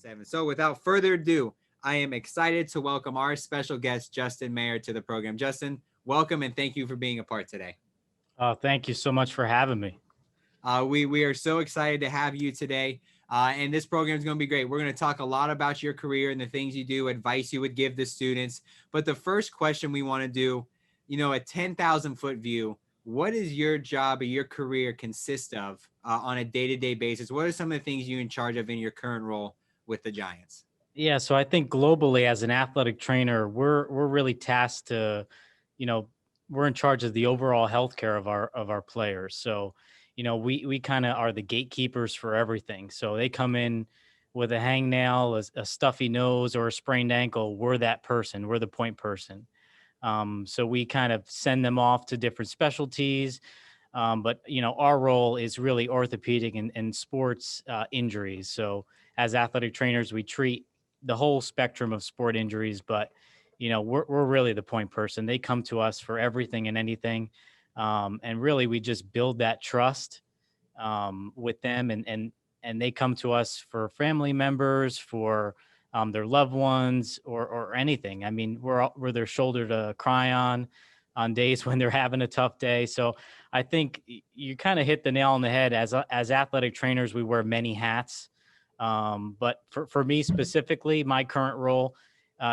7. So without further ado, I am excited to welcome our special guest, Justin Maher, to the program. Justin, welcome and thank you for being a part today. Thank you so much for having me. We are so excited to have you today. And this program is going to be great. We're going to talk a lot about your career and the things you do, advice you would give the students. But the first question we want to do, a 10,000 foot view, what does your job or your career consist of on a day-to-day basis? What are some of the things you're in charge of in your current role with the Giants? Yeah, so I think globally as an athletic trainer, we're really tasked to, you know, we're in charge of the overall healthcare of our players. So, we kind of are the gatekeepers for everything. So they come in with a hangnail, a stuffy nose, or a sprained ankle. We're that person. We're the point person. So we kind of send them off to different specialties. But our role is really orthopedic and sports injuries. So as athletic trainers, we treat the whole spectrum of sport injuries, but we're really the point person. They come to us for everything and anything, and really we just build that trust with them, and they come to us for family members, for their loved ones, or anything. I mean, we're their shoulder to cry on days when they're having a tough day. So I think you kind of hit the nail on the head. As athletic trainers, we wear many hats. But for me specifically, my current role,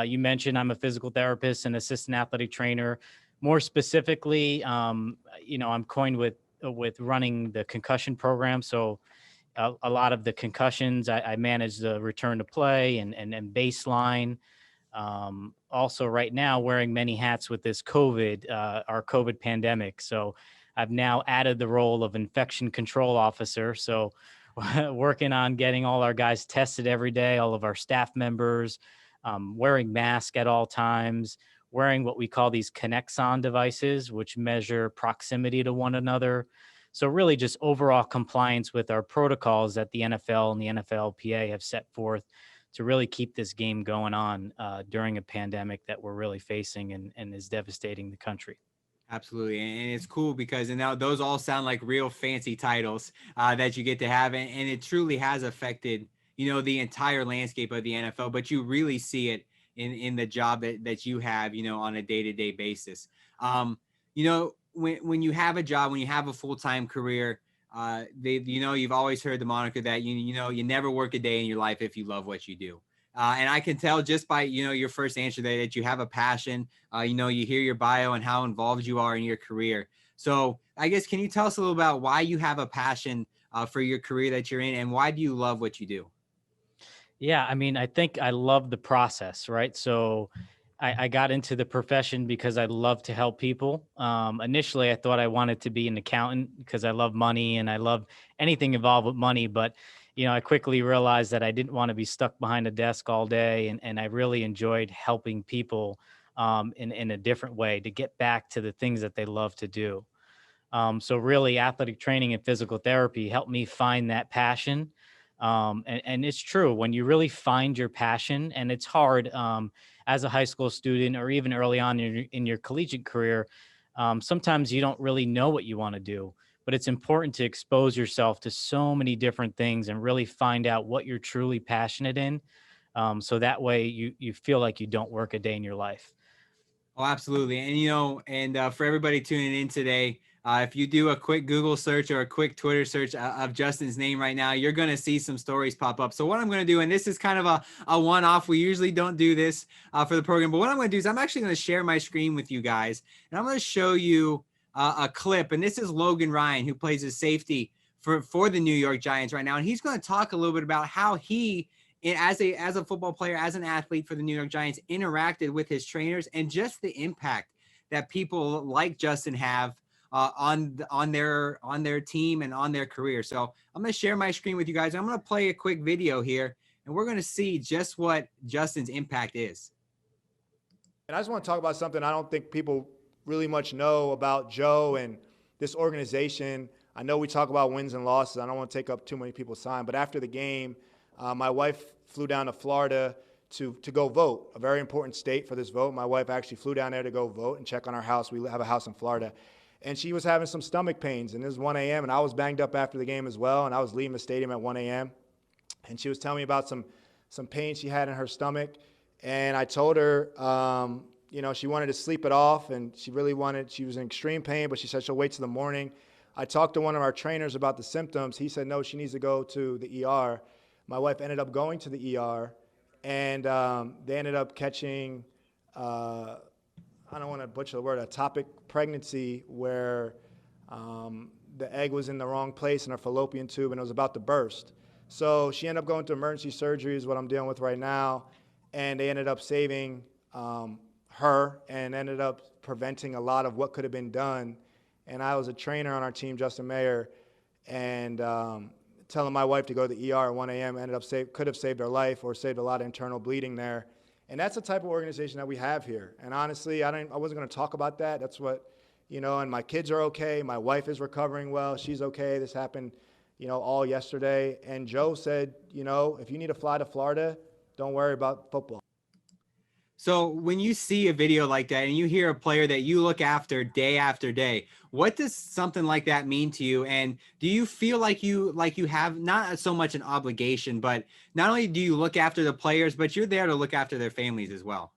you mentioned I'm a physical therapist and assistant athletic trainer. More specifically, I'm coined with running the concussion program. So a lot of the concussions, I manage the return to play and baseline. Also right now wearing many hats with this our COVID pandemic. So I've now added the role of infection control officer. So working on getting all our guys tested every day, all of our staff members, wearing masks at all times, wearing what we call these Connexon devices, which measure proximity to one another. So really just overall compliance with our protocols that the NFL and the NFLPA have set forth to really keep this game going on during a pandemic that we're really facing and is devastating the country. Absolutely. And it's cool because now those all sound like real fancy titles that you get to have. And it truly has affected, the entire landscape of the NFL, but you really see it in the job that you have, on a day-to-day basis. When you have a job, when you have a full-time career, you've always heard the moniker that, you never work a day in your life if you love what you do. And I can tell just by, your first answer there that you have a passion. You hear your bio and how involved you are in your career. So I guess, can you tell us a little about why you have a passion for your career that you're in, and why do you love what you do? Yeah, I mean, I think I love the process, right? So I got into the profession because I love to help people. Initially, I thought I wanted to be an accountant because I love money and I love anything involved with money. But, I quickly realized that I didn't want to be stuck behind a desk all day. And I really enjoyed helping people in a different way to get back to the things that they love to do. So really athletic training and physical therapy helped me find that passion. And it's true, when you really find your passion, and it's hard as a high school student or even early on in your collegiate career, sometimes you don't really know what you want to do, but it's important to expose yourself to so many different things and really find out what you're truly passionate in. So that way you feel like you don't work a day in your life. Oh, absolutely. And for everybody tuning in today, if you do a quick Google search or a quick Twitter search of Justin's name right now, you're going to see some stories pop up. So what I'm going to do, and this is kind of a one-off, we usually don't do this for the program, but what I'm going to do is I'm actually going to share my screen with you guys, and I'm going to show you a clip. And this is Logan Ryan, who plays as safety for the New York Giants right now. And he's going to talk a little bit about how he, as a football player, as an athlete for the New York Giants, interacted with his trainers, and just the impact that people like Justin have on their team and on their career. So I'm going to share my screen with you guys. I'm going to play a quick video here, and we're going to see just what Justin's impact is. And I just want to talk about something I don't think people really much know about Joe and this organization. I know we talk about wins and losses. I don't want to take up too many people's time, but after the game, my wife flew down to Florida to go vote, a very important state for this vote. My wife actually flew down there to go vote and check on our house. We have a house in Florida. And she was having some stomach pains, and it was 1 a.m., and I was banged up after the game as well, and I was leaving the stadium at 1 a.m. And she was telling me about some some pain she had in her stomach. And I told her, she wanted to sleep it off, and she was in extreme pain, but she said she'll wait till the morning. I talked to one of our trainers about the symptoms. He said, no, she needs to go to the ER. My wife ended up going to the ER, and they ended up catching, I don't want to butcher the word, ectopic pregnancy, where the egg was in the wrong place in her fallopian tube and it was about to burst. So she ended up going to emergency surgery, is what I'm dealing with right now, and they ended up saving her and ended up preventing a lot of what could have been done. And I was a trainer on our team, Justin Maher, and telling my wife to go to the ER at 1 a.m. could have saved her life or saved a lot of internal bleeding there. And that's the type of organization that we have here. And honestly, I wasn't going to talk about that. That's what, and my kids are okay. My wife is recovering well. She's okay. This happened, all yesterday. And Joe said, if you need to fly to Florida, don't worry about football. So when you see a video like that and you hear a player that you look after day, what does something like that mean to you? And do you feel like you have not so much an obligation, but not only do you look after the players, but you're there to look after their families as well?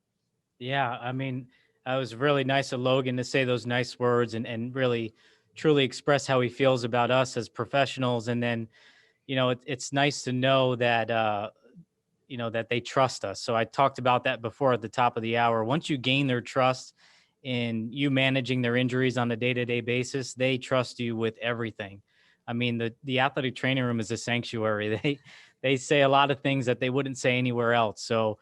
Yeah, I mean, it was really nice of Logan to say those nice words and really truly express how he feels about us as professionals. And then, it's nice to know that that they trust us. So I talked about that before at the top of the hour. Once you gain their trust in you managing their injuries on a day-to-day basis, they trust you with everything. I mean, the athletic training room is a sanctuary. They say a lot of things that they wouldn't say anywhere else. So,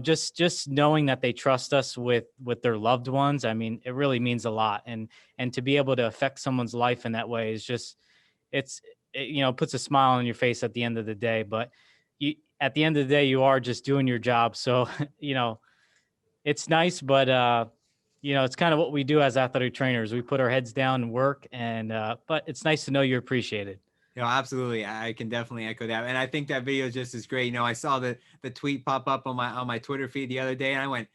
just knowing that they trust us with their loved ones, I mean, it really means a lot. And to be able to affect someone's life in that way is just, puts a smile on your face at the end of the day. But at the end of the day, you are just doing your job. So, it's nice, but, it's kind of what we do as athletic trainers. We put our heads down and work, but it's nice to know you're appreciated. Absolutely. I can definitely echo that. And I think that video is just as great. I saw the tweet pop up on my Twitter feed the other day, and I went,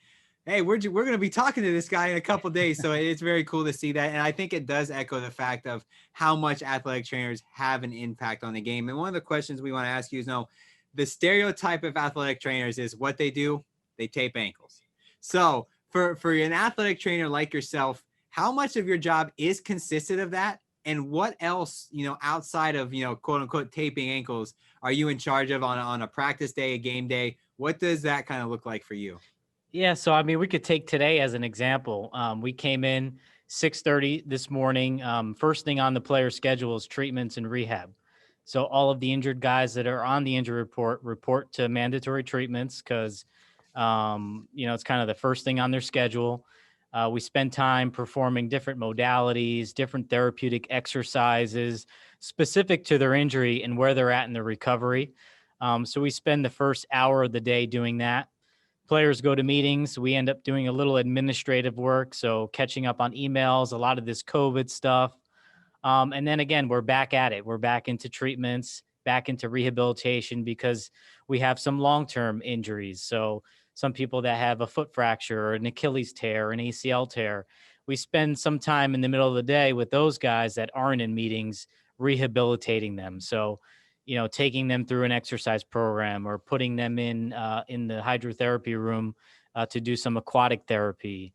hey, we're going to be talking to this guy in a couple days. So it's very cool to see that. And I think it does echo the fact of how much athletic trainers have an impact on the game. And one of the questions we want to ask you is, the stereotype of athletic trainers is what they do. They tape ankles. So for an athletic trainer like yourself, how much of your job is consistent of that? And what else, outside of, quote unquote, taping ankles, are you in charge of on a practice day, a game day? What does that kind of look like for you? Yeah, so I mean, we could take today as an example. We came in 6:30 this morning. First thing on the player schedule is treatments and rehab. So all of the injured guys that are on the injury report to mandatory treatments because, it's kind of the first thing on their schedule. We spend time performing different modalities, different therapeutic exercises specific to their injury and where they're at in their recovery. So we spend the first hour of the day doing that. Players go to meetings. We end up doing a little administrative work. So catching up on emails, a lot of this COVID stuff. And then again, we're back at it. We're back into treatments, back into rehabilitation because we have some long-term injuries. So some people that have a foot fracture or an Achilles tear, an ACL tear, we spend some time in the middle of the day with those guys that aren't in meetings, rehabilitating them. So, taking them through an exercise program or putting them in the hydrotherapy room to do some aquatic therapy,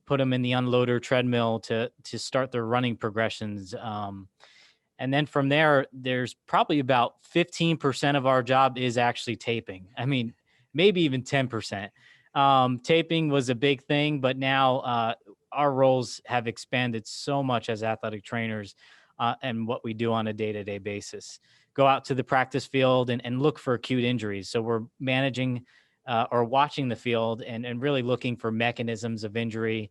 put them in the unloader treadmill to start their running progressions. And then from there, there's probably about 15% of our job is actually taping. I mean, maybe even 10%. Taping was a big thing, but now our roles have expanded so much as athletic trainers and what we do on a day-to-day basis. Go out to the practice field and look for acute injuries. So we're managing or watching the field and really looking for mechanisms of injury.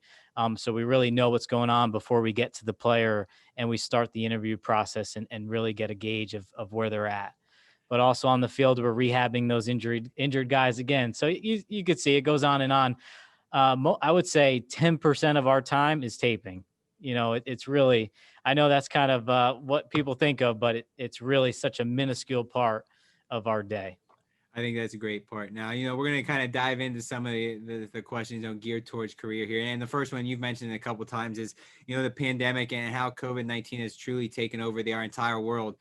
So we really know what's going on before we get to the player and we start the interview process and really get a gauge of where they're at. But also on the field, we're rehabbing those injured guys again. So you could see it goes on and on. I would say 10% of our time is taping. It's really, I know that's kind of what people think of, but it's really such a minuscule part of our day. I think that's a great part. Now, we're going to kind of dive into some of the questions geared towards career here. And the first one you've mentioned a couple of times is, the pandemic and how COVID-19 has truly taken over our entire world.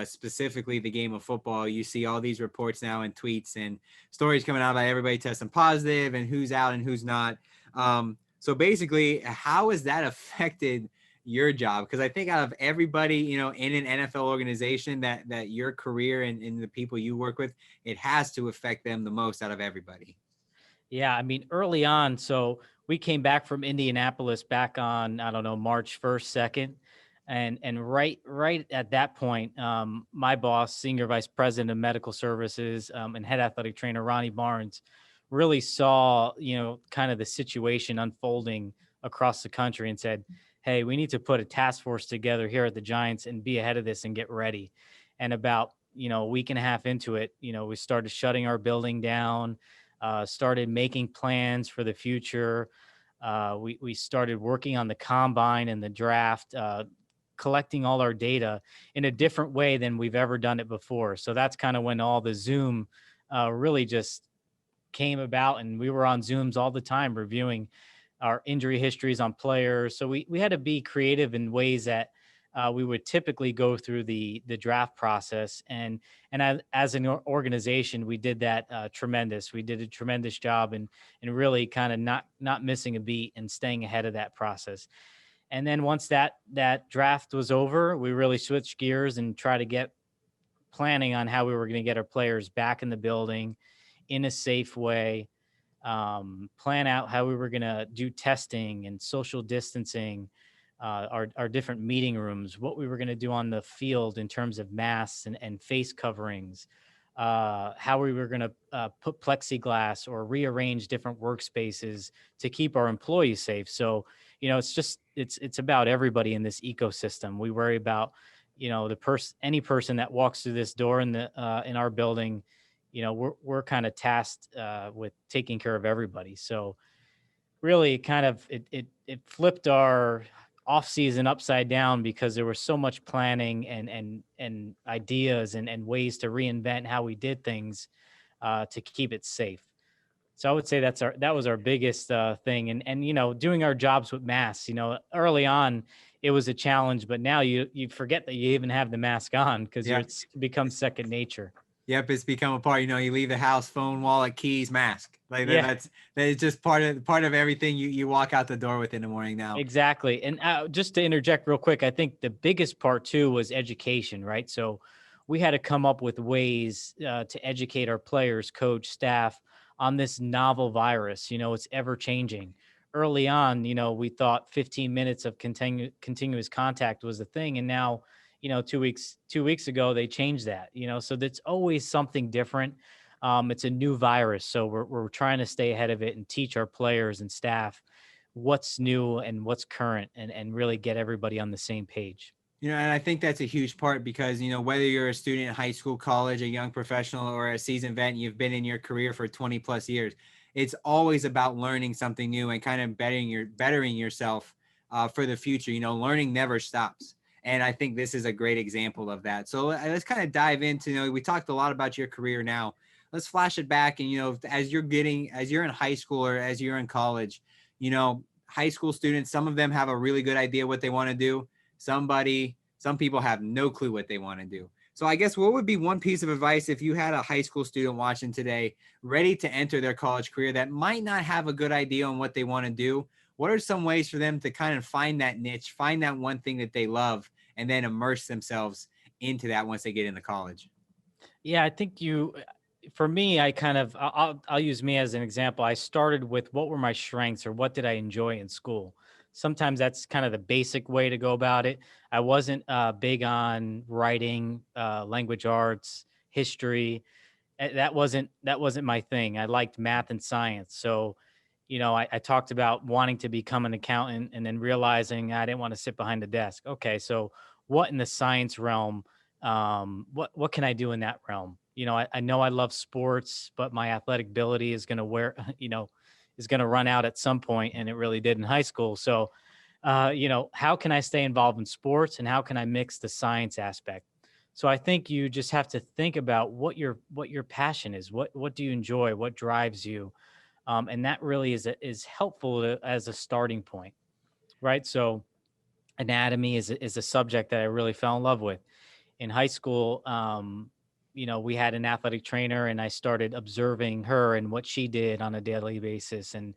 specifically the game of football. You see all these reports now and tweets and stories coming out about everybody testing positive and who's out and who's not. So basically, how has that affected your job? Because I think out of everybody, in an NFL organization, that your career and the people you work with, it has to affect them the most out of everybody. Yeah, I mean, early on, so we came back from Indianapolis back on, I don't know, March 1st, 2nd. And right at that point, my boss, Senior Vice President of Medical Services, and head athletic trainer Ronnie Barnes, really saw, kind of the situation unfolding across the country and said, "Hey, we need to put a task force together here at the Giants and be ahead of this and get ready." And about, a week and a half into it, we started shutting our building down, started making plans for the future. We started working on the combine and the draft, collecting all our data in a different way than we've ever done it before. So that's kind of when all the Zoom really just came about, and we were on Zooms all the time reviewing our injury histories on players. So we had to be creative in ways that we would typically go through the draft process, and as an organization, we did that tremendous. We did a tremendous job and really kind of not missing a beat and staying ahead of that process. And then once that draft was over, we really switched gears and try to get planning on how we were going to get our players back in the building in a safe way, plan out how we were going to do testing and social distancing, our different meeting rooms, what we were going to do on the field in terms of masks and face coverings, how we were going to put plexiglass or rearrange different workspaces to keep our employees safe. So, it's about everybody in this ecosystem. We worry about, any person that walks through this door in our building. We're kind of tasked with taking care of everybody. So really kind of it flipped our off season upside down because there was so much planning and ideas and ways to reinvent how we did things to keep it safe. So I would say that was our biggest thing. And doing our jobs with masks, early on it was a challenge, but now you forget that you even have the mask on because Yeah. it's become second nature. Yep, it's become a part. You leave the house, phone, wallet, keys, mask. Like Yeah. that's just part of everything you walk out the door with in the morning now. Exactly. And just to interject real quick, I think the biggest part too was education, right? So we had to come up with ways to educate our players, coach, staff on this novel virus. It's ever changing. Early on, we thought 15 minutes of continuous contact was the thing. And now, 2 weeks ago, they changed that, so that's always something different. It's a new virus. So we're trying to stay ahead of it and teach our players and staff what's new and what's current and really get everybody on the same page. And I think that's a huge part because, whether you're a student in high school, college, a young professional, or a seasoned vet, and you've been in your career for 20 plus years, it's always about learning something new and kind of bettering yourself for the future. Learning never stops. And I think this is a great example of that. So let's kind of dive into, we talked a lot about your career now. Let's flash it back. And, as you're in high school or as you're in college, high school students, some of them have a really good idea what they want to do. Some people have no clue what they want to do. So I guess what would be one piece of advice if you had a high school student watching today, ready to enter their college career that might not have a good idea on what they want to do? What are some ways for them to kind of find that niche, find that one thing that they love, and then immerse themselves into that once they get into college? Yeah, I think for me, I'll use me as an example. I started with what were my strengths or what did I enjoy in school. Sometimes that's kind of the basic way to go about it. I wasn't big on writing, language arts, history. That wasn't my thing. I liked math and science. So, I talked about wanting to become an accountant and then realizing I didn't want to sit behind a desk. Okay, so what in the science realm? What can I do in that realm? I know I love sports, but my athletic ability is going to is going to run out at some point, and it really did in high school. So, how can I stay involved in sports, and how can I mix the science aspect? So I think you just have to think about what your passion is. What do you enjoy? What drives you? And that really is helpful as a starting point, right? So anatomy is a subject that I really fell in love with. in high school, we had an athletic trainer, and I started observing her and what she did on a daily basis, and,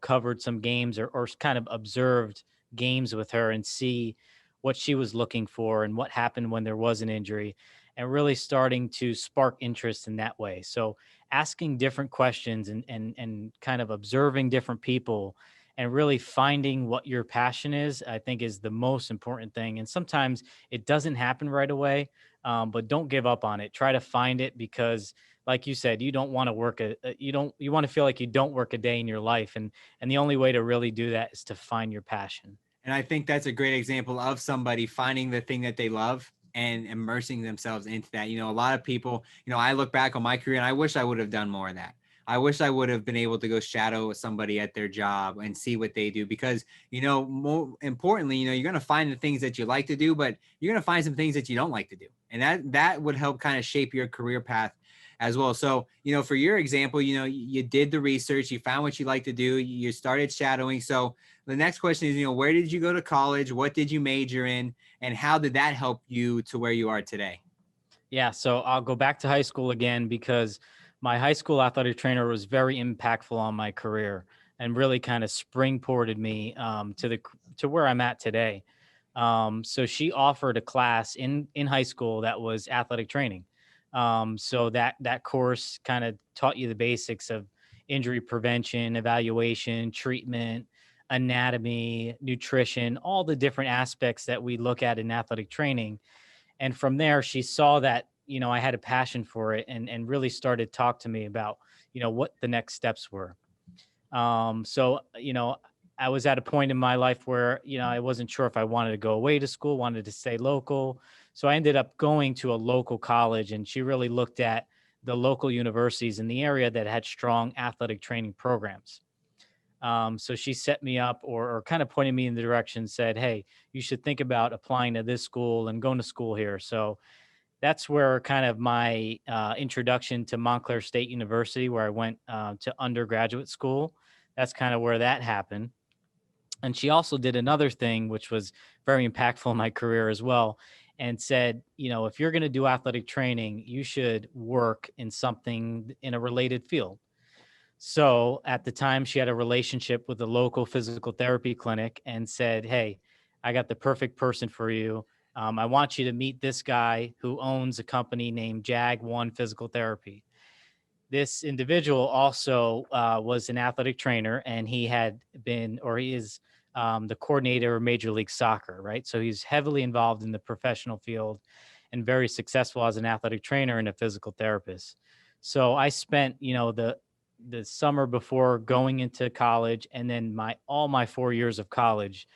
covered some games, or kind of observed games with her and see what she was looking for and what happened when there was an injury, and really starting to spark interest in that way. So asking different questions, and kind of observing different people, and really finding what your passion is, I think, is the most important thing. And sometimes it doesn't happen right away, but don't give up on it. Try to find it, because, like you said, you don't want to work you want to feel like you don't work a day in your life, and the only way to really do that is to find your passion. And I think that's a great example of somebody finding the thing that they love and immersing themselves into that. A lot of people, I look back on my career and I wish I would have done more of that. I wish I would have been able to go shadow somebody at their job and see what they do, because, more importantly, you're going to find the things that you like to do, but you're going to find some things that you don't like to do. And that would help kind of shape your career path as well. So, for your example, you did the research, you found what you like to do, you started shadowing. So the next question is, where did you go to college? What did you major in? And how did that help you to where you are today? Yeah, so I'll go back to high school again, because my high school athletic trainer was very impactful on my career, and really kind of springboarded me, to where I'm at today. So she offered a class in high school that was athletic training. So that course kind of taught you the basics of injury prevention, evaluation, treatment, anatomy, nutrition, all the different aspects that we look at in athletic training. And from there, she saw that, I had a passion for it, and really started to talk to me about, what the next steps were. So, I was at a point in my life where, I wasn't sure if I wanted to go away to school, wanted to stay local. So I ended up going to a local college, and she really looked at the local universities in the area that had strong athletic training programs. So she set me up, or kind of pointed me in the direction, said, "Hey, you should think about applying to this school and going to school here." So that's where kind of my introduction to Montclair State University, where I went to undergraduate school, that's kind of where that happened. And she also did another thing, which was very impactful in my career as well, and said, if you're going to do athletic training, you should work in something in a related field. So at the time, she had a relationship with a local physical therapy clinic, and said, "Hey, I got the perfect person for you. I want you to meet this guy who owns a company named Jag One Physical Therapy." This individual also was an athletic trainer, and he had been, or he is, the coordinator of Major League Soccer, right? So he's heavily involved in the professional field, and very successful as an athletic trainer and a physical therapist. So I spent, the summer before going into college, and then all my 4 years of college,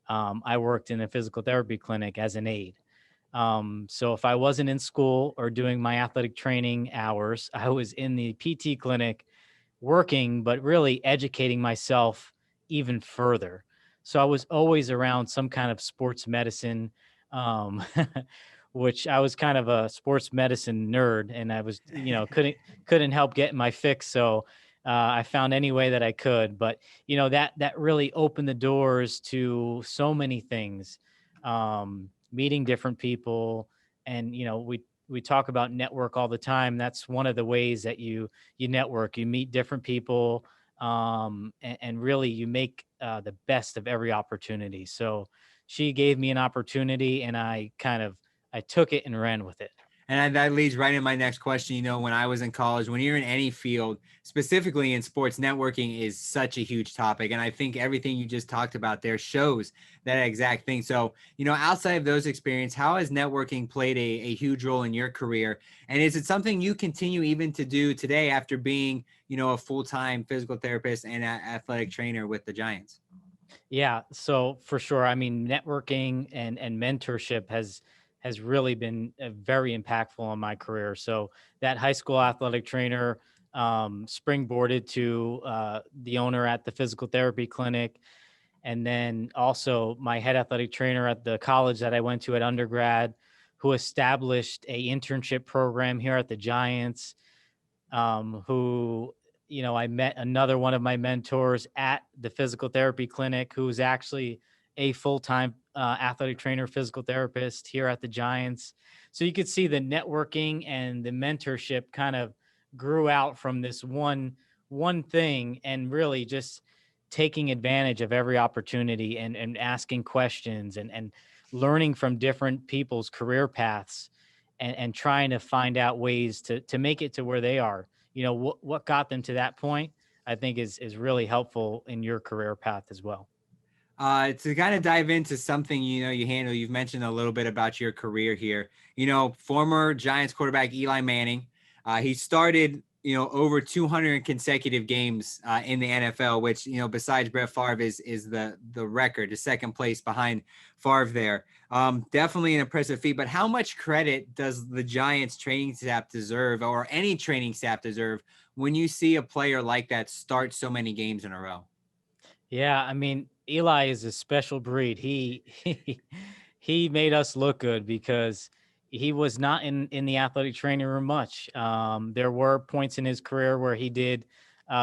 I worked in a physical therapy clinic as an aide. So if I wasn't in school or doing my athletic training hours, I was in the PT clinic working, but really educating myself even further. So I was always around some kind of sports medicine, um, which I was kind of a sports medicine nerd, and I was, couldn't help getting my fix. So I found any way that I could. But that really opened the doors to so many things, meeting different people, and we talk about network all the time. That's one of the ways that you network, you meet different people, and really you make the best of every opportunity. So she gave me an opportunity, and I took it and ran with it. And that leads right in my next question. When I was in college, when you're in any field, specifically in sports, networking is such a huge topic. And I think everything you just talked about there shows that exact thing. So, outside of those experiences, how has networking played a huge role in your career? And is it something you continue even to do today after being, a full-time physical therapist and athletic trainer with the Giants? Yeah, so for sure. I mean, networking and mentorship has really been very impactful on my career. So that high school athletic trainer springboarded to the owner at the physical therapy clinic, and then also my head athletic trainer at the college that I went to at undergrad, who established a internship program here at the Giants, who, I met another one of my mentors at the physical therapy clinic, who's actually a full-time athletic trainer, physical therapist here at the Giants. So you could see the networking and the mentorship kind of grew out from this one thing, and really just taking advantage of every opportunity and asking questions and learning from different people's career paths and trying to find out ways to make it to where they are. What got them to that point, I think is really helpful in your career path as well. To kind of dive into something you handle, you've mentioned a little bit about your career here. Former Giants quarterback Eli Manning, he started over 200 consecutive games in the NFL, which besides Brett Favre is the record, the second place behind Favre there. Definitely an impressive feat. But how much credit does the Giants training staff deserve, or any training staff deserve, when you see a player like that start so many games in a row? Yeah, I mean, Eli is a special breed. He made us look good because he was not in the athletic training room much. There were points in his career where he did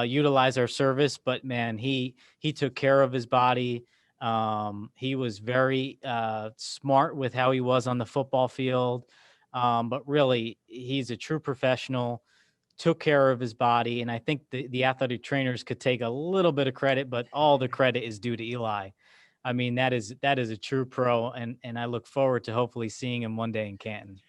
utilize our service, but man, he took care of his body. He was very smart with how he was on the football field, but really, he's a true professional, took care of his body. And I think the athletic trainers could take a little bit of credit, but all the credit is due to Eli. I mean, that is a true pro, and I look forward to hopefully seeing him one day in Canton.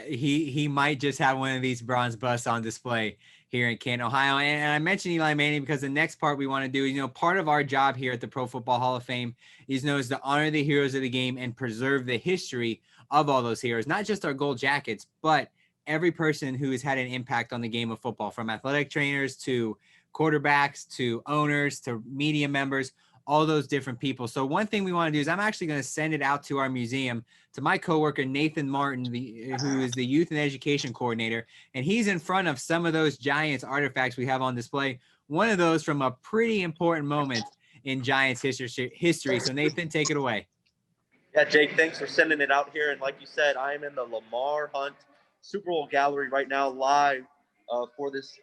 He might just have one of these bronze busts on display here in Canton, Ohio. And I mentioned Eli Manning because the next part we want to do is, part of our job here at the Pro Football Hall of Fame is known as to honor the heroes of the game and preserve the history of all those heroes, not just our gold jackets, but every person who has had an impact on the game of football, from athletic trainers to quarterbacks to owners to media members, all those different people. So one thing we want to do is I'm actually going to send it out to our museum, to my coworker, Nathan Martin, who is the youth and education coordinator. And he's in front of some of those Giants artifacts we have on display. One of those from a pretty important moment in Giants history. So Nathan, take it away. Yeah, Jake, thanks for sending it out here. And like you said, I am in the Lamar Hunt Super Bowl gallery right now, live for this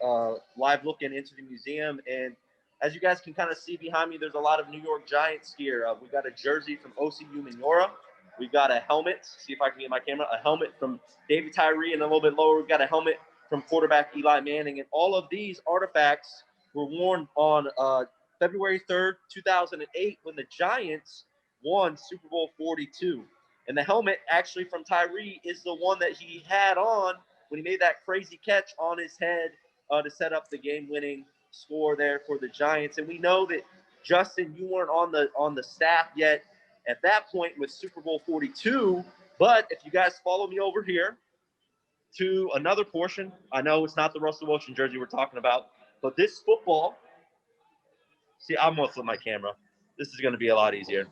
live looking into the museum. And as you guys can kind of see behind me, there's a lot of New York Giants gear. We've got a jersey from OCU Minora. We've got a helmet. See if I can get my camera. A helmet from David Tyree, and a little bit lower, we've got a helmet from quarterback Eli Manning. And all of these artifacts were worn on February 3rd, 2008, when the Giants won Super Bowl 42. And the helmet actually from Tyree is the one that he had on when he made that crazy catch on his head to set up the game-winning score there for the Giants. And we know that, Justin, you weren't on the staff yet at that point with Super Bowl 42. But if you guys follow me over here to another portion, I know it's not the Russell Wilson jersey we're talking about, but this football, see, I'm going to flip my camera. This is going to be a lot easier.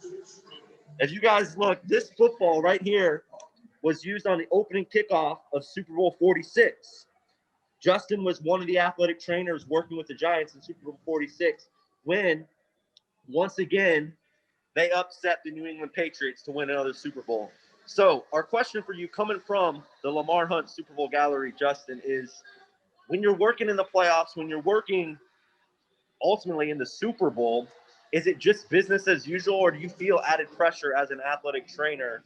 If you guys look, this football right here was used on the opening kickoff of Super Bowl 46. Justin was one of the athletic trainers working with the Giants in Super Bowl 46 when, once again, they upset the New England Patriots to win another Super Bowl. So our question for you, coming from the Lamar Hunt Super Bowl gallery, Justin, is when you're working in the playoffs, when you're working ultimately in the Super Bowl, is it just business as usual, or do you feel added pressure as an athletic trainer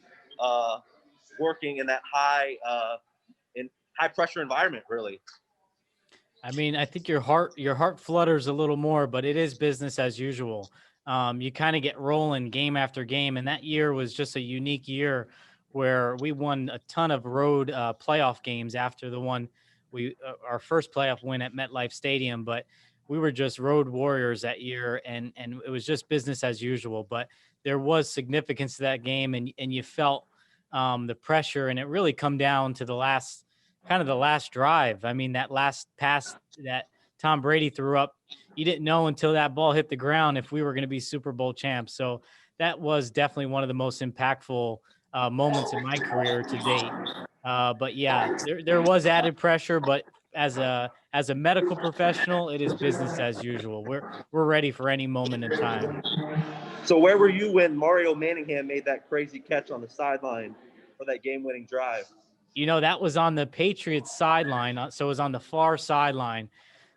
working in that high pressure environment, really? I mean, I think your heart flutters a little more, but it is business as usual. You kind of get rolling game after game, and that year was just a unique year where we won a ton of road playoff games after the one our first playoff win at MetLife Stadium, but we were just road warriors that year, and it was just business as usual. But there was significance to that game, and you felt the pressure, and it really come down to the last drive. I mean, that last pass that Tom Brady threw up, you didn't know until that ball hit the ground if we were going to be Super Bowl champs. So that was definitely one of the most impactful moments in my career to date. But yeah, there was added pressure, but as a medical professional, it is business as usual. We're ready for any moment in time. So where were you when Mario Manningham made that crazy catch on the sideline for that game-winning drive? That was on the Patriots sideline, so it was on the far sideline.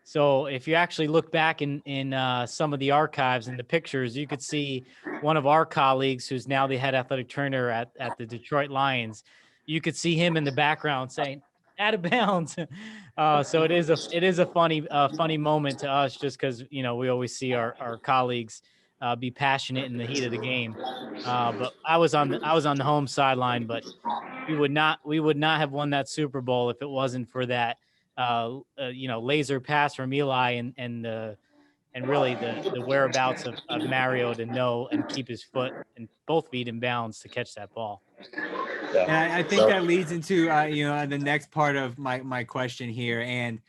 So if you actually look back in some of the archives and the pictures, you could see one of our colleagues, who's now the head athletic trainer at the Detroit Lions. You could see him in the background saying, "Out of bounds." So it is a funny moment to us, just because we always see our colleagues be passionate in the heat of the game. But I was on the home sideline, but we would not have won that Super Bowl if it wasn't for that laser pass from Eli, and really the whereabouts of Mario to know and keep his foot and both feet in bounds to catch that ball. And Yeah. I think that leads into the next part of my question here. And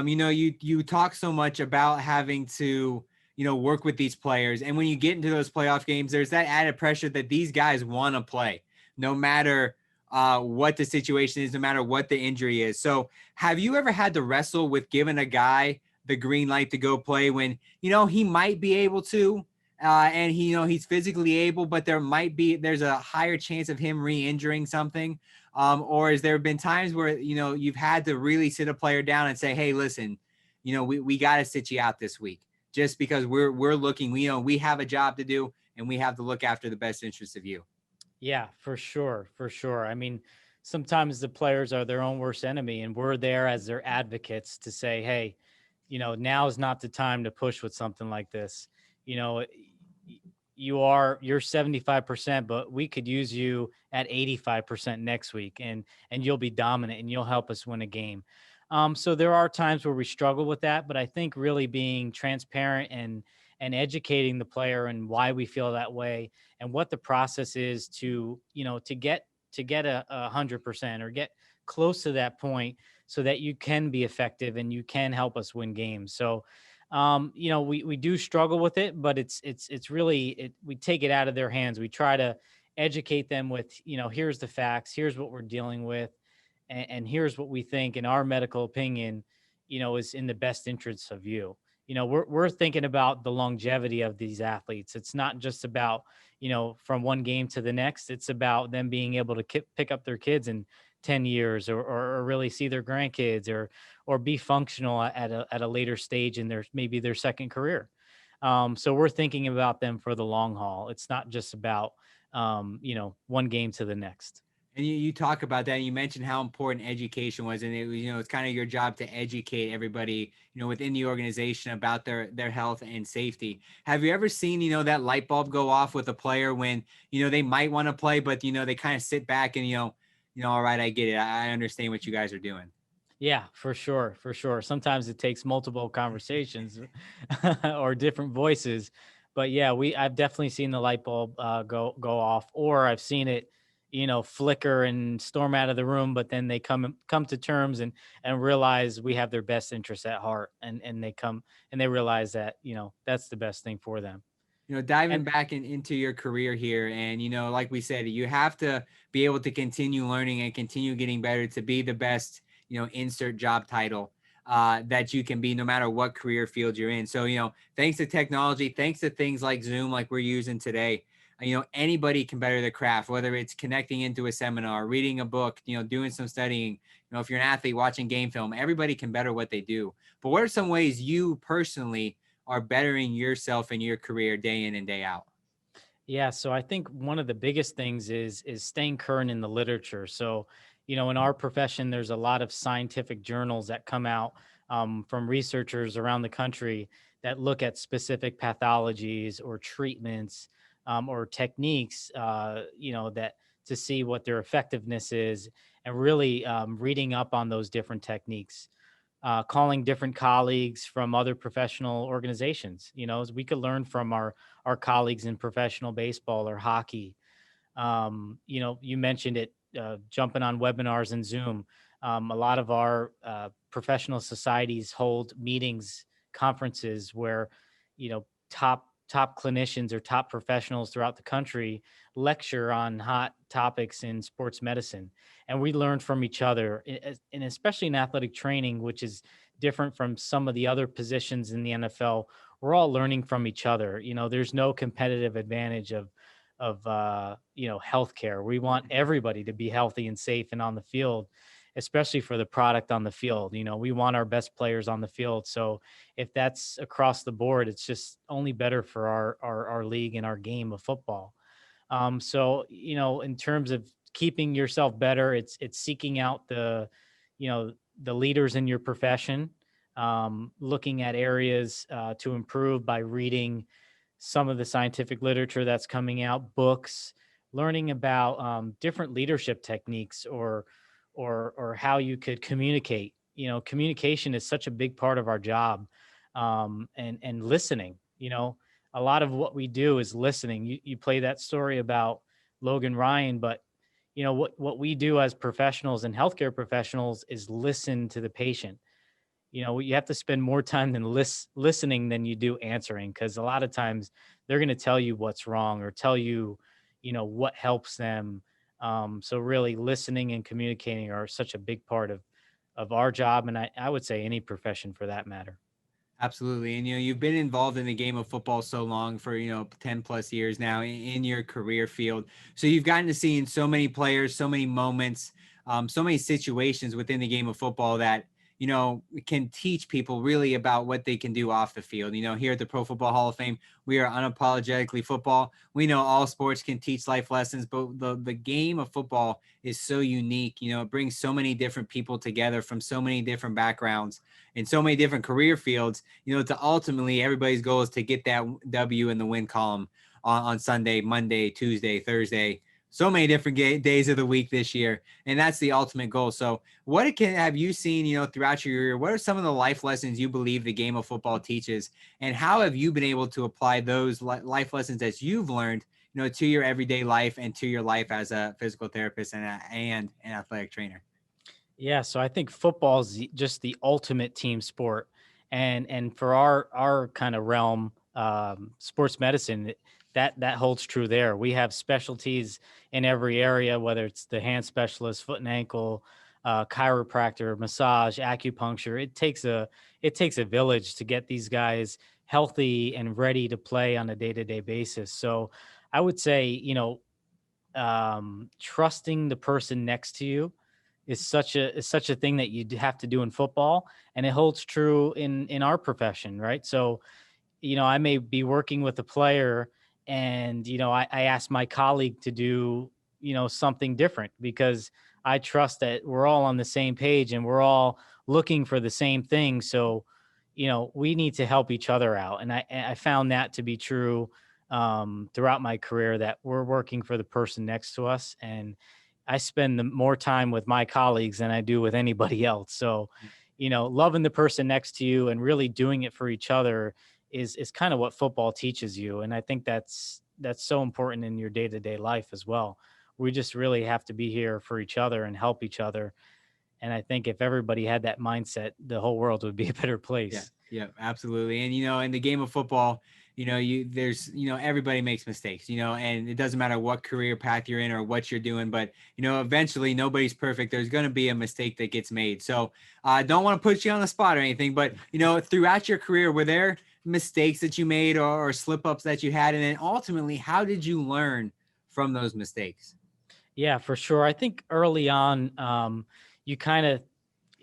you talk so much about having to work with these players, and when you get into those playoff games, there's that added pressure that these guys want to play, no matter what the situation is, no matter what the injury is. So, have you ever had to wrestle with giving a guy the green light to go play when he might be able to? And he's physically able, but there's a higher chance of him re-injuring something. Or has there been times where you've had to really sit a player down and say, hey, listen, we got to sit you out this week, just because we're looking, we have a job to do, and we have to look after the best interests of you. Yeah, for sure, for sure. I mean, sometimes the players are their own worst enemy, and we're there as their advocates to say, hey, now is not the time to push with something like this. You know, you're 75%, but we could use you at 85% next week, and you'll be dominant and you'll help us win a game. So there are times where we struggle with that, but I think really being transparent and educating the player and why we feel that way and what the process is to get a 100% or get close to that point, so that you can be effective and you can help us win games. So we do struggle with it, but it's really we take it out of their hands. We try to educate them with, here's the facts, here's what we're dealing with, and here's what we think, in our medical opinion, is in the best interests of you. We're thinking about the longevity of these athletes. It's not just about, from one game to the next. It's about them being able to pick up their kids in 10 years, or really see their grandkids, or be functional at a later stage in maybe their second career. So we're thinking about them for the long haul. It's not just about, one game to the next. And you talk about that, and you mentioned how important education was, and it was, it's kind of your job to educate everybody, within the organization about their health and safety. Have you ever seen, that light bulb go off with a player when, they might want to play, but they kind of sit back and, all right, I get it. I understand what you guys are doing. Yeah, for sure, for sure. Sometimes it takes multiple conversations or different voices, but yeah, I've definitely seen the light bulb go off, or I've seen it, flicker and storm out of the room, but then they come to terms and realize we have their best interests at heart, and they come and they realize that that's the best thing for them. Diving And back into your career here, and like we said, you have to be able to continue learning and continue getting better to be the best, insert job title that you can be, no matter what career field you're in. So thanks to technology, thanks to things like Zoom, like we're using today, anybody can better the craft, whether it's connecting into a seminar, reading a book, doing some studying. If you're an athlete, watching game film, everybody can better what they do. But what are some ways you personally are bettering yourself in your career day in and day out? Yeah, so I think one of the biggest things is staying current in the literature. So, in our profession, there's a lot of scientific journals that come out from researchers around the country that look at specific pathologies or treatments, or techniques, that to see what their effectiveness is, and really reading up on those different techniques. Calling different colleagues from other professional organizations. As we could learn from our colleagues in professional baseball or hockey. You mentioned it, jumping on webinars and Zoom. A lot of our professional societies hold meetings, conferences where, top clinicians or top professionals throughout the country lecture on hot topics in sports medicine, and we learn from each other, and especially in athletic training, which is different from some of the other positions in the NFL. We're all learning from each other. There's no competitive advantage of healthcare. We want everybody to be healthy and safe and on the field. especially for the product on the field. We want our best players on the field. So if that's across the board, it's just only better for our league and our game of football. So, in terms of keeping yourself better, it's seeking out the leaders in your profession, looking at areas to improve by reading some of the scientific literature that's coming out, books, learning about different leadership techniques, or how you could communicate. Communication is such a big part of our job, and listening. A lot of what we do is listening. You play that story about Logan Ryan, but what we do as professionals and healthcare professionals is listen to the patient. You have to spend more time than listening than you do answering, because a lot of times they're going to tell you what's wrong or tell you, what helps them. So really listening and communicating are such a big part of our job. And I would say any profession for that matter. Absolutely. And, you've been involved in the game of football so long, for, 10 plus years now in your career field. So you've gotten to see in so many players, so many moments, so many situations within the game of football that, can teach people really about what they can do off the field. Here at the Pro Football Hall of Fame, we are unapologetically football. We know all sports can teach life lessons, but the game of football is so unique. It brings so many different people together from so many different backgrounds in so many different career fields, to ultimately everybody's goal is to get that W in the win column on Sunday, Monday, Tuesday, Thursday, so many different days of the week this year. And that's the ultimate goal. So have you seen, throughout your career, what are some of the life lessons you believe the game of football teaches, and how have you been able to apply those life lessons that you've learned, to your everyday life and to your life as a physical therapist and an athletic trainer? Yeah, so I think football is just the ultimate team sport, and for our kind of realm, sports medicine, that holds true there. We have specialties in every area, whether it's the hand specialist, foot and ankle, chiropractor, massage, acupuncture. It takes a village to get these guys healthy and ready to play on a day-to-day basis. So I would say, trusting the person next to you is such a thing that you have to do in football, and it holds true in our profession, right? So I may be working with a player, and I ask my colleague to do something different, because I trust that we're all on the same page and we're all looking for the same thing. So we need to help each other out, and I found that to be true throughout my career, that we're working for the person next to us, and I spend more time with my colleagues than I do with anybody else. So loving the person next to you and really doing it for each other is kind of what football teaches you. And I think that's so important in your day-to-day life as well. We just really have to be here for each other and help each other. And I think if everybody had that mindset, the whole world would be a better place. Yeah, absolutely. And, in the game of football, everybody makes mistakes, and it doesn't matter what career path you're in or what you're doing, but, eventually nobody's perfect. There's going to be a mistake that gets made. So I don't want to put you on the spot or anything, but, throughout your career, were there mistakes that you made or slip ups that you had? And then ultimately, how did you learn from those mistakes? Yeah, for sure. I think you kind of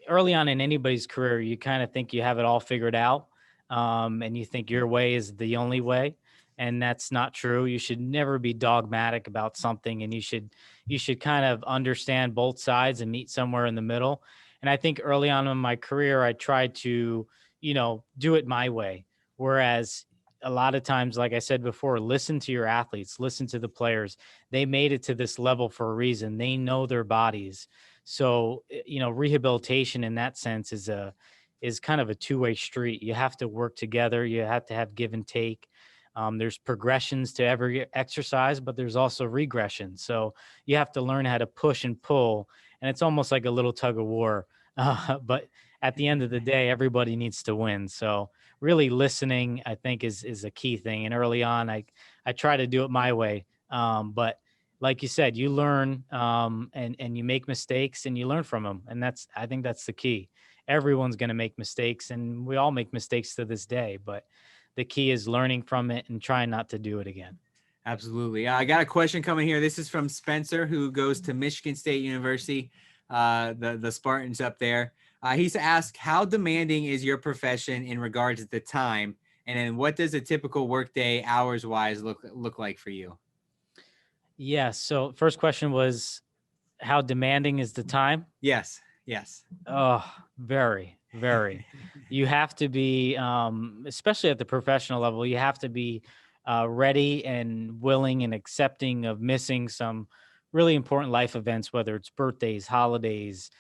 early on in anybody's career, you kind of think you have it all figured out, and you think your way is the only way, and that's not true. You should never be dogmatic about something, and you should kind of understand both sides and meet somewhere in the middle. And I think early on in my career, I tried to, do it my way, whereas a lot of times, like I said before, listen to your athletes, listen to the players. They made it to this level for a reason. They know their bodies. So, rehabilitation in that sense is kind of a two-way street. You have to work together. You have to have give and take. There's progressions to every exercise, but there's also regression. So you have to learn how to push and pull, and it's almost like a little tug of war. But at the end of the day, everybody needs to win. So really listening, I think, is a key thing. And early on, I try to do it my way. But like you said, you learn, and you make mistakes and you learn from them. And I think that's the key. Everyone's going to make mistakes, and we all make mistakes to this day, but the key is learning from it and trying not to do it again. Absolutely. I got a question coming here. This is from Spencer, who goes to Michigan State University. the Spartans up there. He's asked, how demanding is your profession in regards to time? And then what does a typical workday hours wise look like for you? Yeah. So first question was, how demanding is the time? Yes. Yes. Oh, very, very. You have to be, especially at the professional level, you have to be ready and willing and accepting of missing some really important life events, whether it's birthdays, holidays,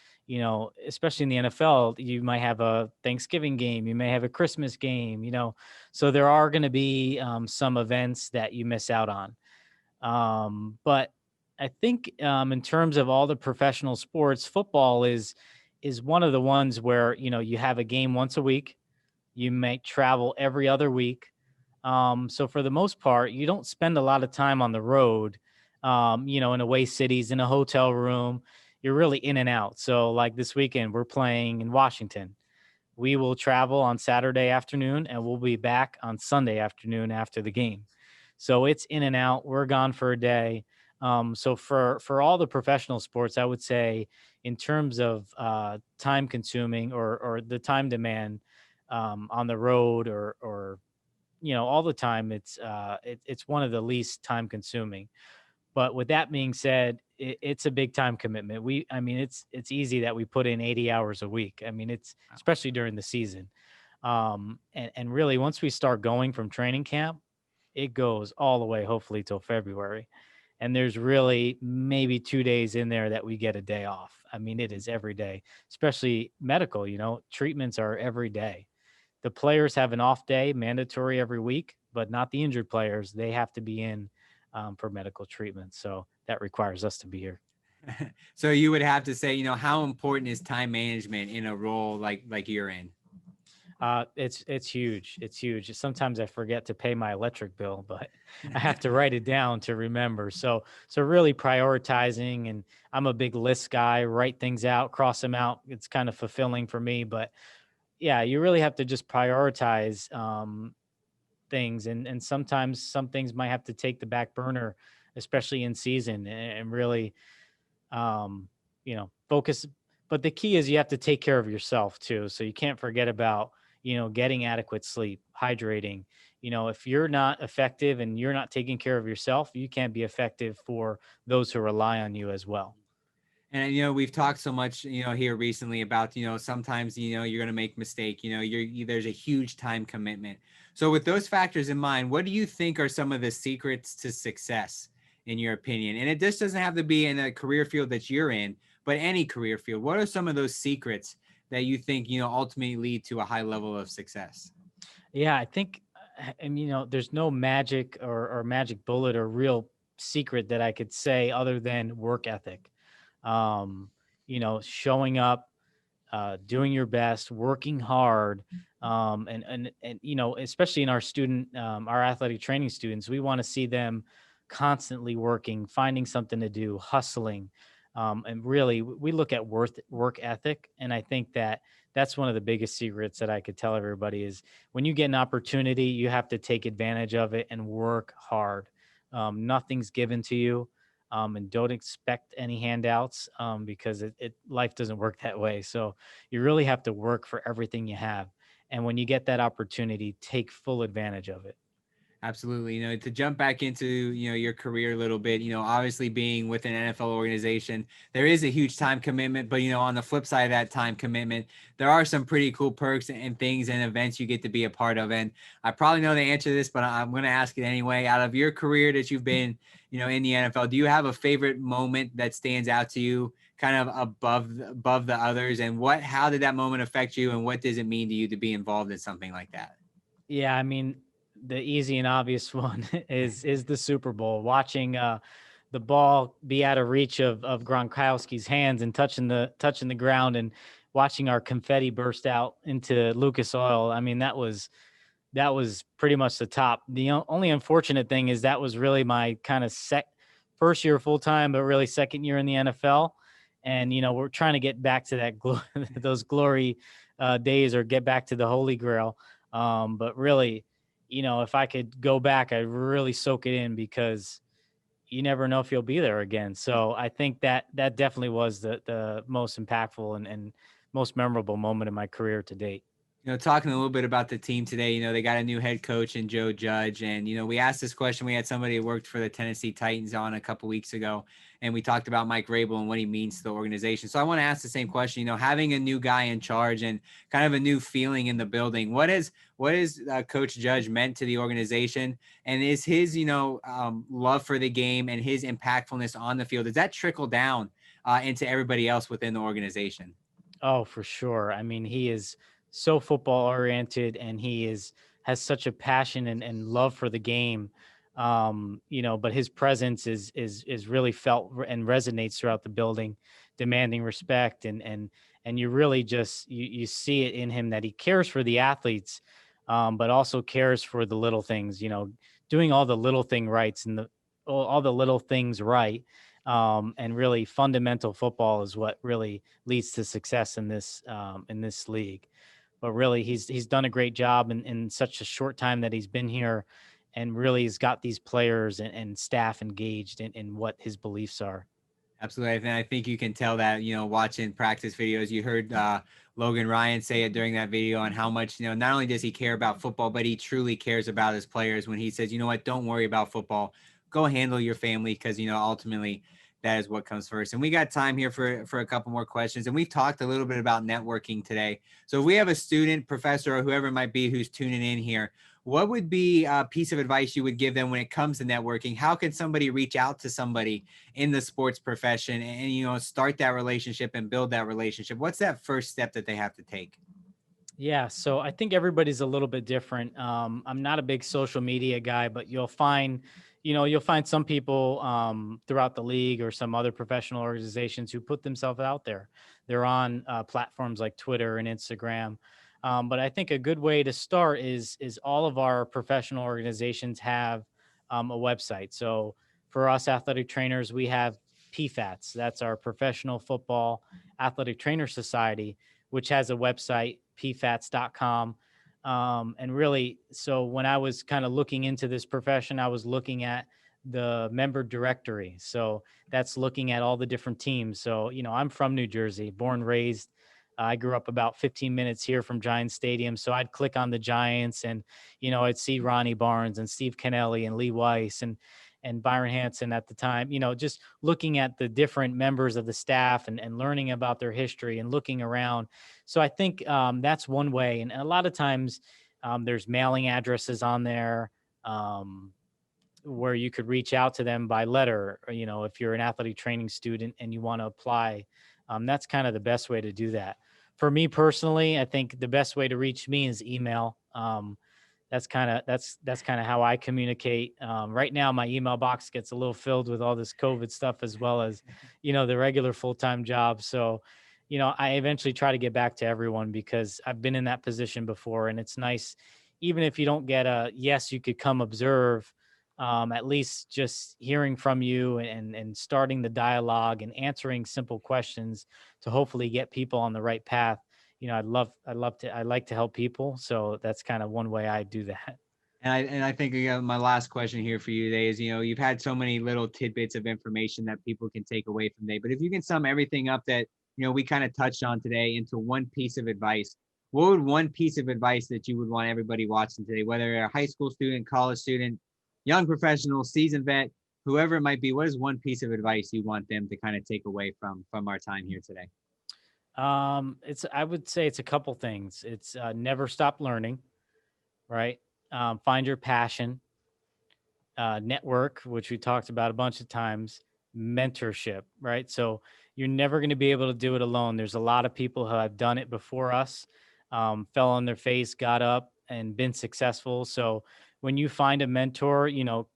especially in the NFL, you might have a Thanksgiving game, you may have a Christmas game, so there are going to be some events that you miss out on. But I think in terms of all the professional sports, football is one of the ones where you have a game once a week. You might travel every other week. So for the most part, you don't spend a lot of time on the road. In away cities, in a hotel room, you're really in and out. So like this weekend, we're playing in Washington. We will travel on Saturday afternoon and we'll be back on Sunday afternoon after the game. So it's in and out. We're gone for a day. So for all the professional sports, I would say in terms of time consuming or the time demand on the road or all the time, it's one of the least time consuming. But with that being said, it's a big time commitment. I mean, it's easy that we put in 80 hours a week. I mean, it's especially during the season. And really, once we start going from training camp, it goes all the way, hopefully, till February. And there's really maybe 2 days in there that we get a day off. I mean, it is every day, especially medical, treatments are every day. The players have an off day, mandatory every week, but not the injured players. They have to be in for medical treatment. So that requires us to be here. So you would have to say, how important is time management in a role like you're in? It's huge. It's huge. Sometimes I forget to pay my electric bill, but I have to write it down to remember. So really prioritizing, and I'm a big list guy, write things out, cross them out. It's kind of fulfilling for me, but yeah, you really have to just prioritize things. And sometimes some things might have to take the back burner, especially in season, and really, focus. But the key is you have to take care of yourself too. So you can't forget about, getting adequate sleep, hydrating. If you're not effective and you're not taking care of yourself, you can't be effective for those who rely on you as well. And we've talked so much here recently about sometimes you're going to make mistake, there's a huge time commitment. So with those factors in mind, what do you think are some of the secrets to success in your opinion? And it just doesn't have to be in a career field that you're in, but any career field. What are some of those secrets that you think ultimately lead to a high level of success? Yeah, I think, and there's no magic or magic bullet or real secret that I could say other than work ethic. um, showing up, doing your best, working hard, and especially in our our athletic training students, we want to see them constantly working, finding something to do, hustling, and really we look at work ethic, and I think that that's one of the biggest secrets that I could tell everybody is when you get an opportunity, you have to take advantage of it and work hard. Nothing's given to you. And don't expect any handouts because life doesn't work that way. So you really have to work for everything you have. And when you get that opportunity, take full advantage of it. Absolutely. To jump back into, your career a little bit, obviously being with an NFL organization, there is a huge time commitment, but, on the flip side of that time commitment, there are some pretty cool perks and things and events you get to be a part of. And I probably know the answer to this, but I'm going to ask it anyway. Out of your career that you've been, in the NFL, do you have a favorite moment that stands out to you kind of above the others? And how did that moment affect you? And what does it mean to you to be involved in something like that? Yeah, I mean, the easy and obvious one is the Super Bowl. Watching the ball be out of reach of Gronkowski's hands and touching the ground, and watching our confetti burst out into Lucas Oil. I mean, that was pretty much the top. The only unfortunate thing is that was really my kind of first year full time, but really second year in the NFL. And we're trying to get back to that those glory days, or get back to the Holy Grail. But really, if I could go back, I'd really soak it in, because you never know if you'll be there again. So I think that that definitely was the most impactful and most memorable moment in my career to date. Talking a little bit about the team today, they got a new head coach in Joe Judge. And, we asked this question. We had somebody who worked for the Tennessee Titans on a couple weeks ago, and we talked about Mike Rabel and what he means to the organization. So I want to ask the same question, having a new guy in charge and kind of a new feeling in the building. What is Coach Judge meant to the organization? And is his, love for the game and his impactfulness on the field, does that trickle down into everybody else within the organization? Oh, for sure. I mean, he is so football oriented, and has such a passion and love for the game. But his presence is really felt and resonates throughout the building, demanding respect, and you really just you see it in him that he cares for the athletes, but also cares for the little things, doing all the little thing rights and all the little things right. And really fundamental football is what really leads to success in this league. But really, he's done a great job in such a short time that he's been here, and really has got these players and staff engaged in what his beliefs are. Absolutely. And I think you can tell that, watching practice videos. You heard Logan Ryan say it during that video on how much, not only does he care about football, but he truly cares about his players when he says, what, don't worry about football. Go handle your family because, ultimately that is what comes first. And we got time here for a couple more questions. And we've talked a little bit about networking today. So if we have a student, professor, or whoever it might be who's tuning in here, what would be a piece of advice you would give them when it comes to networking? How can somebody reach out to somebody in the sports profession and start that relationship and build that relationship? What's that first step that they have to take? Yeah, so I think everybody's a little bit different. I'm not a big social media guy, but you'll find some people throughout the league or some other professional organizations who put themselves out there. They're on platforms like Twitter and Instagram. But I think a good way to start is all of our professional organizations have a website. So for us athletic trainers, we have PFATS. That's our Professional Football Athletic Trainer Society, which has a website, pfats.com. And really, so when I was kind of looking into this profession, I was looking at the member directory. So that's looking at all the different teams. So, I'm from New Jersey, born, raised. I grew up about 15 minutes here from Giants Stadium. So I'd click on the Giants and, I'd see Ronnie Barnes and Steve Kennelly and Lee Weiss and Byron Hansen at the time, just looking at the different members of the staff and learning about their history and looking around. So I think that's one way. And a lot of times there's mailing addresses on there where you could reach out to them by letter, or, if you're an athletic training student and you want to apply, that's kind of the best way to do that. For me personally, I think the best way to reach me is email. That's kind of how I communicate. Right now, my email box gets a little filled with all this COVID stuff, as well as, the regular full-time job. So, I eventually try to get back to everyone because I've been in that position before, and it's nice, even if you don't get a yes, you could come observe. At least just hearing from you and starting the dialogue and answering simple questions to hopefully get people on the right path. I like to help people. So that's kind of one way I do that. And I think my last question here for you today is, you've had so many little tidbits of information that people can take away from today. But if you can sum everything up that, we kind of touched on today into one piece of advice, what would one piece of advice that you would want everybody watching today, whether you're a high school student, college student, young professional, seasoned vet, whoever it might be, what is one piece of advice you want them to kind of take away from our time here today? I would say it's a couple things. It's never stop learning, right? Find your passion, network, which we talked about a bunch of times, mentorship, right? So you're never going to be able to do it alone. There's a lot of people who have done it before us, fell on their face, got up, and been successful. So when you find a mentor,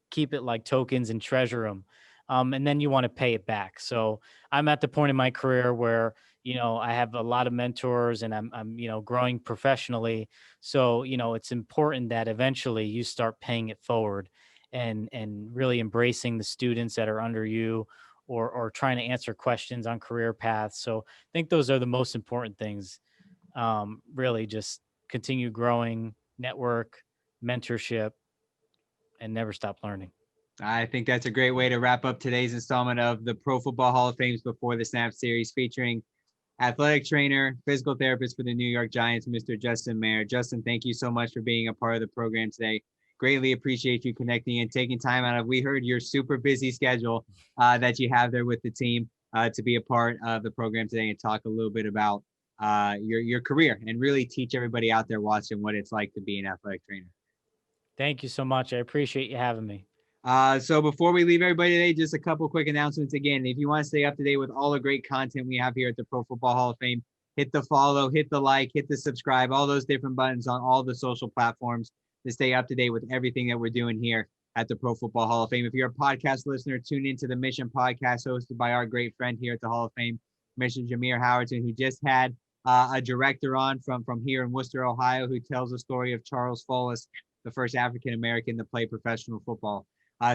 keep it like tokens and treasure them. And then you want to pay it back. So I'm at the point in my career where, I have a lot of mentors and I'm growing professionally. So, it's important that eventually you start paying it forward and really embracing the students that are under you or trying to answer questions on career paths. So I think those are the most important things. Really just continue growing, network, mentorship, and never stop learning. I think that's a great way to wrap up today's installment of the Pro Football Hall of Fame's Before the Snap series, featuring athletic trainer, physical therapist for the New York Giants, Mr. Justin Maher. Justin, thank you so much for being a part of the program today. Greatly appreciate you connecting and taking time out of, we heard your super busy schedule that you have there with the team to be a part of the program today and talk a little bit about your career and really teach everybody out there watching what it's like to be an athletic trainer. Thank you so much. I appreciate you having me. So before we leave everybody today, just a couple quick announcements. Again, if you want to stay up to date with all the great content we have here at the Pro Football Hall of Fame, hit the follow, hit the like, hit the subscribe, all those different buttons on all the social platforms to stay up to date with everything that we're doing here at the Pro Football Hall of Fame. If you're a podcast listener, tune into the Mission podcast hosted by our great friend here at the Hall of Fame, Mr. Jameer Howardson, who just had a director on from here in Worcester, Ohio, who tells the story of Charles Follis, the first African-American to play professional football.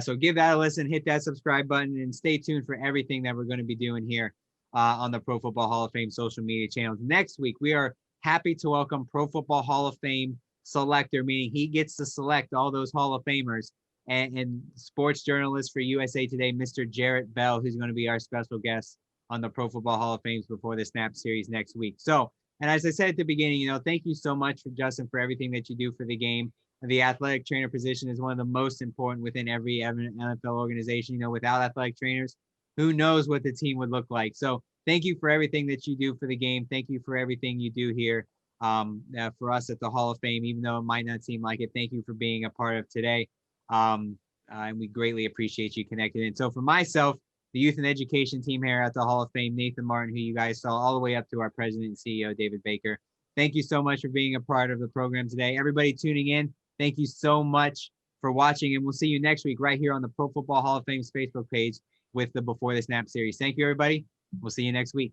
So give that a listen, hit that subscribe button, and stay tuned for everything that we're going to be doing here on the Pro Football Hall of Fame social media channels. Next week, we are happy to welcome Pro Football Hall of Fame selector, meaning he gets to select all those Hall of Famers, and sports journalist for USA Today, Mr. Jarrett Bell, who's going to be our special guest on the Pro Football Hall of Fame's Before the Snap series next week. So, and as I said at the beginning, thank you so much, Justin, for everything that you do for the game. The athletic trainer position is one of the most important within every NFL organization. Without athletic trainers, who knows what the team would look like. So thank you for everything that you do for the game. Thank you for everything you do here for us at the Hall of Fame, even though it might not seem like it. Thank you for being a part of today. And we greatly appreciate you connected. And so for myself, the youth and education team here at the Hall of Fame, Nathan Martin, who you guys saw, all the way up to our president and CEO, David Baker. Thank you so much for being a part of the program today. Everybody tuning in, thank you so much for watching, and we'll see you next week right here on the Pro Football Hall of Fame's Facebook page with the Before the Snap series. Thank you, everybody. We'll see you next week.